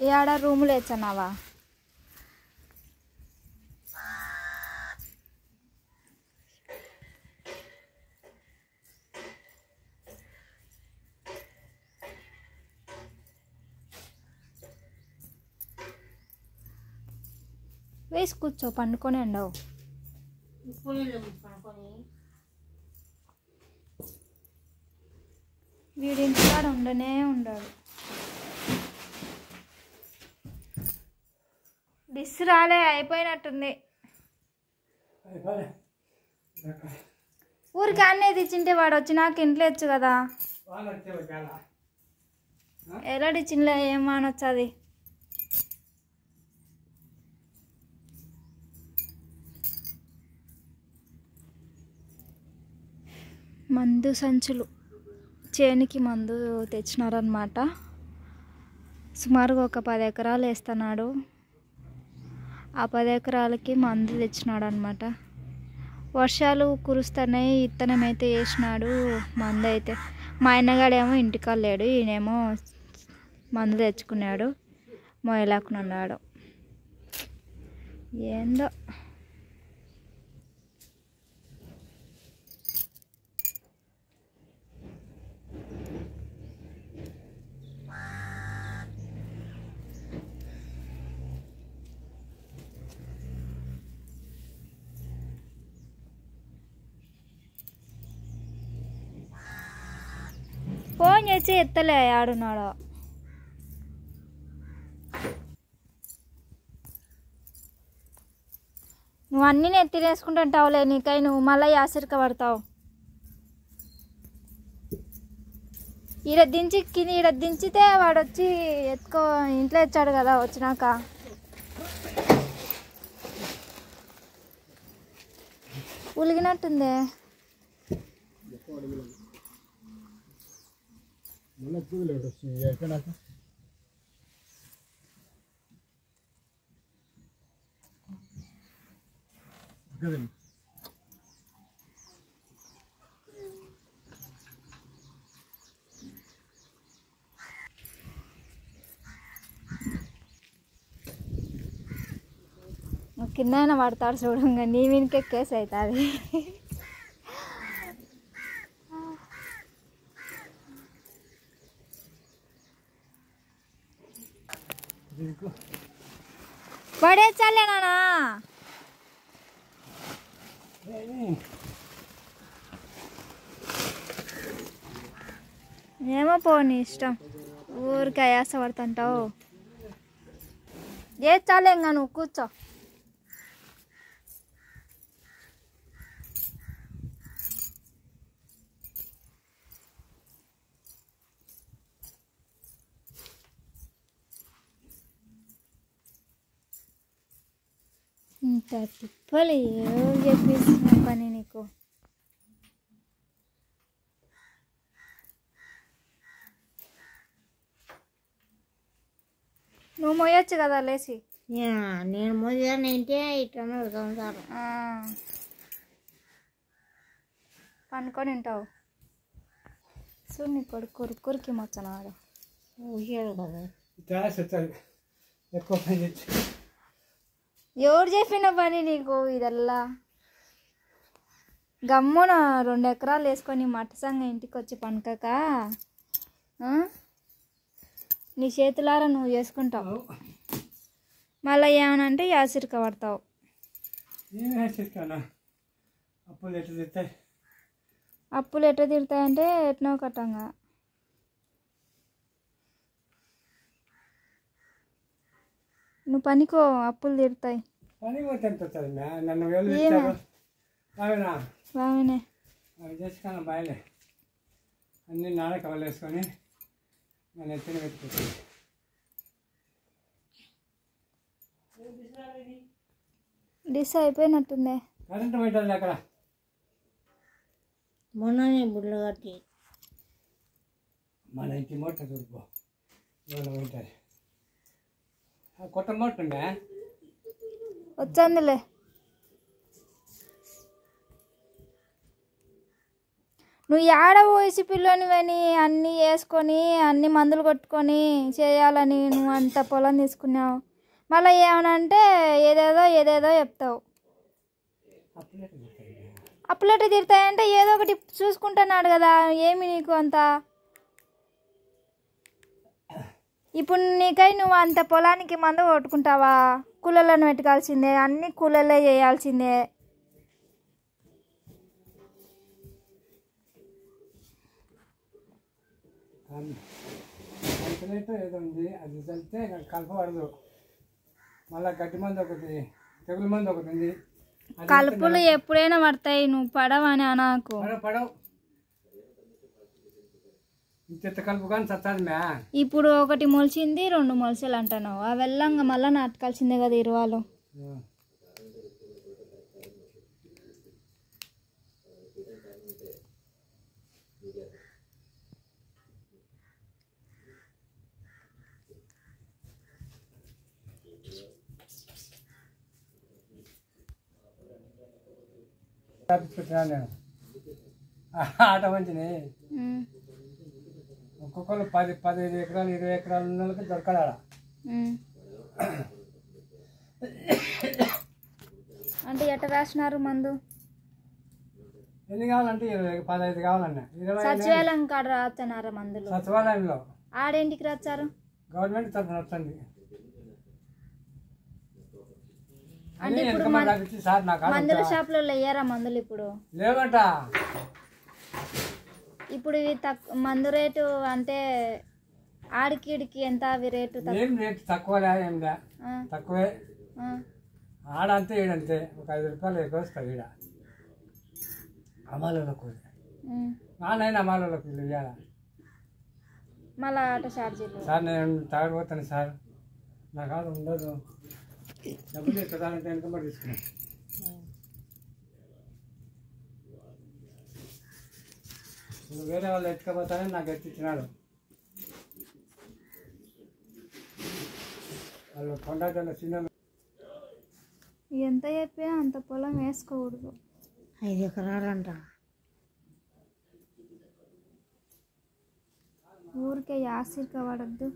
ఏడ రూములు వేస్తున్నావా? వేసి కూర్చో, పండుకొని ఉండవు. వీడింటికాడ ఉండనే ఉండడు. డిస్ రాలే, అయిపోయినట్టుంది. ఊరికి అన్నీ తెచ్చింటే వాడు వచ్చి నాకు ఇంట్లో వచ్చు కదా. ఎలా తెచ్చిందిలే, ఏం మానొచ్చది. మందు సంచులు, చేనికి మందు తెచ్చినారనమాట. సుమారుగా ఒక 10 ఎకరాలు వేస్తున్నాడు. ఆ 10 ఎకరాలకి మందు తెచ్చినాడు అనమాట. వర్షాలు కురుస్తున్నాయి, ఇత్తనం అయితే వేసినాడు. మందు అయితే మా ఆయనగాడేమో ఇంటికాడ లేడు, ఈయనేమో మందు తెచ్చుకున్నాడు, మొయలేకున్నాడు. ఏందో ఫోన్ చేసి ఎత్తలే, ఆడున్నాడు. నువ్వు అన్నీ నెత్తినేసుకుంటుంటావులే, నీకై నువ్వు మళ్ళీ యాసిరిక పడతావు. ఈడ దించితే వాడు వచ్చి ఎత్తుకో, ఇంట్లో వచ్చాడు కదా. వచ్చినాక ఉలిగినట్టుందే. కింద అయినా పడతాడు చూడంగా, నీ మీనికే కేసు అవుతుంది. పడేచాలే నానా. ఏమో పోనీ ఇష్టం, ఊరికి అయాస పడుతుంటావు. ఏ చాలే ఇంకా నువ్వు కూర్చో. ఇంత తిప్పలు ఏం చెప్పేసిన పని నీకు. నువ్వు మోయొచ్చు కదా లేచి. నేను మోయానంటే ఇట్లా ఉంటారు. పనుకొని ఉంటావు. సో నీ కొడుకు కురికి మొచ్చనాడు. ఎక్కువ పని ఎవరు చెప్పిన పని నీకు ఇదల్లా? గమ్మున 2 ఎకరాలు వేసుకొని మట్టసంగా ఇంటికి వచ్చి పనుకక నీ చేతులారా నువ్వు చేసుకుంటావు. మళ్ళీ ఏమనంటే యాసిరిక పడతావు. అప్పులు ఎట్లా తీరుతాయంటే ఎట్నో కట్టంగా. నువ్వు పనికో, అప్పులు తీరుతాయి. బాగానే చేసుకున్నా బాయలే అన్నీ నాడే కవలు వేసుకొని నన్ను ఎత్తిన పెట్టుకుంటాను. డిస్ అయిపోయినట్టుందే. కరెంటు పెట్టాలి అక్కడ. మొన్ననే బుడ్లు కట్టి మన ఇంటి మూట చూడుకో, ఇవాళ ఉంటుంది. కొత్త మూట ఉండే వచ్చందిలే. నువ్వు ఏడ వయసు పిల్లోనివని అన్నీ వేసుకొని అన్ని మందులు కొట్టుకొని చేయాలని నువ్వు అంత పొలం తీసుకున్నావు. మళ్ళీ ఏమనంటే ఏదేదో చెప్తావు. అప్పులెట్ట తిడతాయంటే ఏదో ఒకటి చూసుకుంటున్నాడు కదా, ఏమి నీకు అంత. ఇప్పుడు నీకై నువ్వు అంత పొలానికి మందు కొట్టుకుంటావా? కూలర్లను పెట్టుకోవాల్సిందే, అన్ని కూలర్లే చేయాల్సిందే. అంతలేటో ఏదో ఉంది, అది చల్లితే కలపబడదు. మళ్ళీ గడ్డి మందు ఒకటి, తెగులు మందు ఒకటి ఉంది. కలుపులు ఎప్పుడైనా పడతాయి, నువ్వు పడవని నాకు. పడవు ఇంత కలుపు కానీ చచ్చాది మ్యా. ఇప్పుడు ఒకటి మొలిచింది, 2 మొలసలు అంటున్నావు. ఆ వెళ్ళంగా మళ్ళీ నాటకాల్సిందే కదా ఇరువాలు. నేను ఆట మంచిని ఒక్కొక్కరు 10-15 ఎకరాలు 20 ఎకరాలు ఉన్న వాళ్ళకి దొరకదు ఆడ. అంటే ఎట్ట రాసినారు మందు? ఎన్ని కావాలంటే 15 కావాలన్నా. 20 సచివాలయం కాడ రాస్తున్నారా మందులు? సచివాలయంలో. ఆడేంటికి రాచారు? గవర్నమెంట్ తరఫున వస్తుంది. అంటే ఇప్పుడు మందుల షాపులలో వేయరా మందులు? ఇప్పుడు లేవట. ఇప్పుడు ఇవి మందు రేటు అంటే ఆడికిడికి ఎంత అవి రేటు? ఏం రేటు తక్కువలే, ఏం లే, తక్కువే. ఆడంతే ఈడంతే, ఒక 5 రూపాయలు ఎక్కువ వస్తుంది ఈడ అమ్మాలకు. నానైనా అమ్మాలకు వీళ్ళు ఇవ్వాల. మళ్ళీ ఆటో ఛార్జీలు. సార్ నేను తాగకపోతాను సార్, నా కాదు ఉండదు, డబ్బులు ఎక్కదానంటే వెనకబడి తీసుకున్నాను. నువ్వు వేరే వాళ్ళు ఎత్తుకపోతానని నాకు ఎత్తిచ్చినాడు. వాళ్ళు కొండ చిన్న ఎంత చెప్పినా అంత పొలం వేసుకోకూడదు. 5 ఎకరాలంట. ఊరికే యాసిరిక పడద్దు.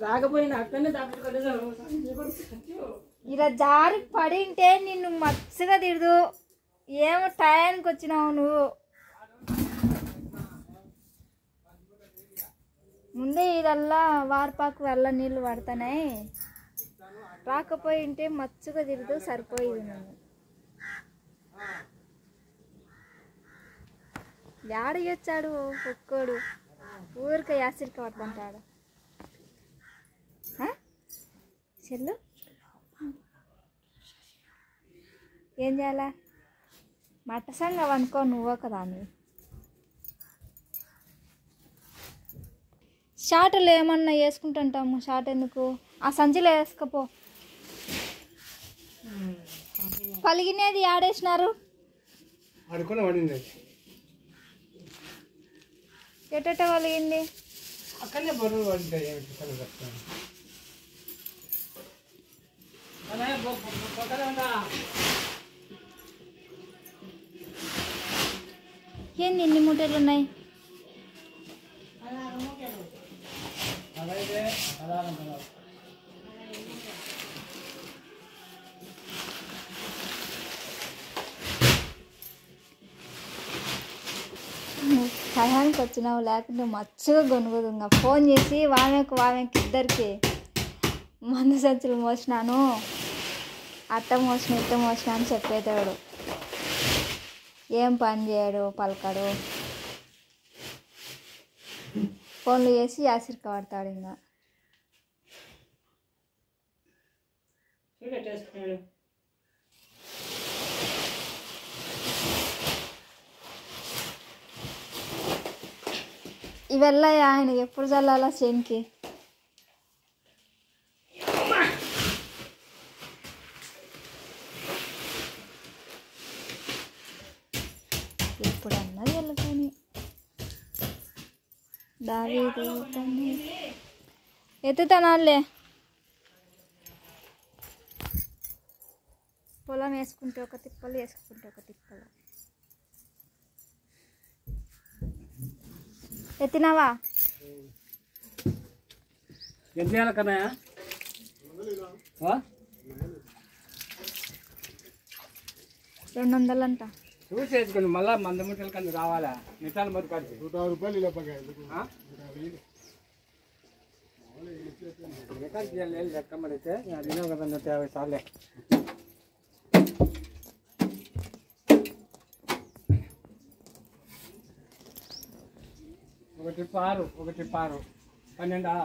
రాకపోయినా అక్కడనే ఇలా జారి పడింటే నిన్ను మత్సగా తిడదు. ఏమో టయానికి వచ్చినావు నువ్వు. ముందే ఇదల్లా వార్పాకు వల్ల నీళ్ళు పడుతున్నాయి. రాకపోయింటే మచ్చుగా తిడదు, సరిపోయింది. నువ్వు యాడొచ్చాడు ఒక్కోడు, ఊరికే యాసిరిక పడుతుంటాడు. చెల్లు ఏం చేయాలా? మట్టసంగా అనుకో, నువ్వు కదా. నువ్వు షార్ట్లు ఏమన్నా వేసుకుంటుంటాము. షార్ట్ ఎందుకు? ఆ సంచిలో వేసుకపో. పలిగినది ఆడేసినారు. ఎట్ట పలిగింది? అక్కడనే బరువులు పడింటాయి. ఏంది ఇన్ని మూటలు ఉన్నాయి? టయానికి వచ్చినావు, లేకుంటే మచ్చుగా గొనుగుదు. ఇంకా ఫోన్ చేసి వామెకి ఇద్దరికి మందు సంచులు మోసినాను, అట్ట మోసిన ఇట్ట మోసిన అని చెప్పేతాడు. ఏం పని చేయడు, పలకడు. ఫోన్లు చేసి యాసిరిక పడతాడు. ఇంకా ఇవెల్ల ఆయన ఎప్పుడు చల్లాలా చేనికి? ఎప్పుడన్నా వెళ్ళతాను దావి ఎత్తుతానాలే. పొలం వేసుకుంటే ఒక తిప్పలు, వేసుకుంటే ఒక తిప్పలు. ఎత్తినావా? ఎంత చేయాలి కన్నయ్య? 200 అంట. చూసి వేసుకోండి, మళ్ళీ 100 మూటల కన్నా రావాలా? నిటాలు మరి కలిసి 150 రూపాయలు ఇలా లెక్క మడితే అడిగినా కదా 150 సార్లే. ఒకటి పారు 12.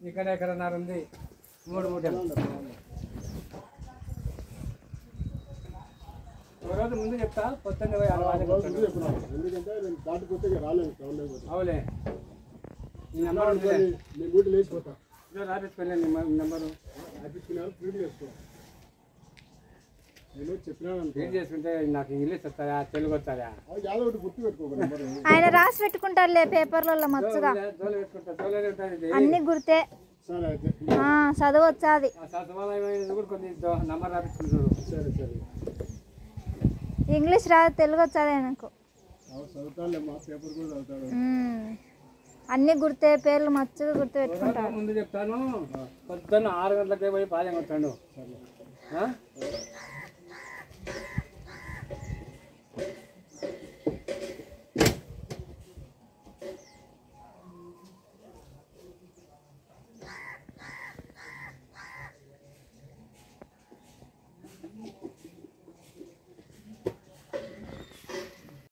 ఇక్కడ ఎక్కడన్నర ఉంది, 3 మూటలు. ఒక రోజు ముందు చెప్తా, పొద్దున్నే పోయి ఎందుకంటే నేను దాటిపోతే రాలేదు. అవులే, నీ నెంబర్ మీ బూటి లేచిపోతా రాపించుకోలే, నీ నెంబరు రాపించుకున్నారు. ప్రింట్ చేసుకో. నేను చెప్పినాను ఏం చేసుకుంటే నాకు ఇంగ్లీష్ వస్తుందా, తెలుగు వస్తుందా? అది యాదో ఒకటి గుర్తు పెట్టుకోక నెంబర్. ఆయన రాసి పెట్టుకుంటారులే పేపర్లలో మచ్చుగా. జోలు పెట్టుకుంటా, జోలు ఉంటుంది. అన్ని గుర్తే. సరే అయితే చదువు వచ్చాది. సచివాలయం కూడా కొన్ని నంబర్ రాపించుకుంటారు. సరే సరే. ఇంగ్లీష్ రాదు, తెలుగు వచ్చాది ఆయనకు. చదువుతాడులే, మా పేపర్ కూడా చదువుతాడు. అన్ని గుర్తే, పేర్లు మచ్చుగా గుర్తు పెట్టుకుంటారు. ముందు చెప్తాను, పొద్దున్న 6 గంటలకే పోయి పాదం కొట్టాడు.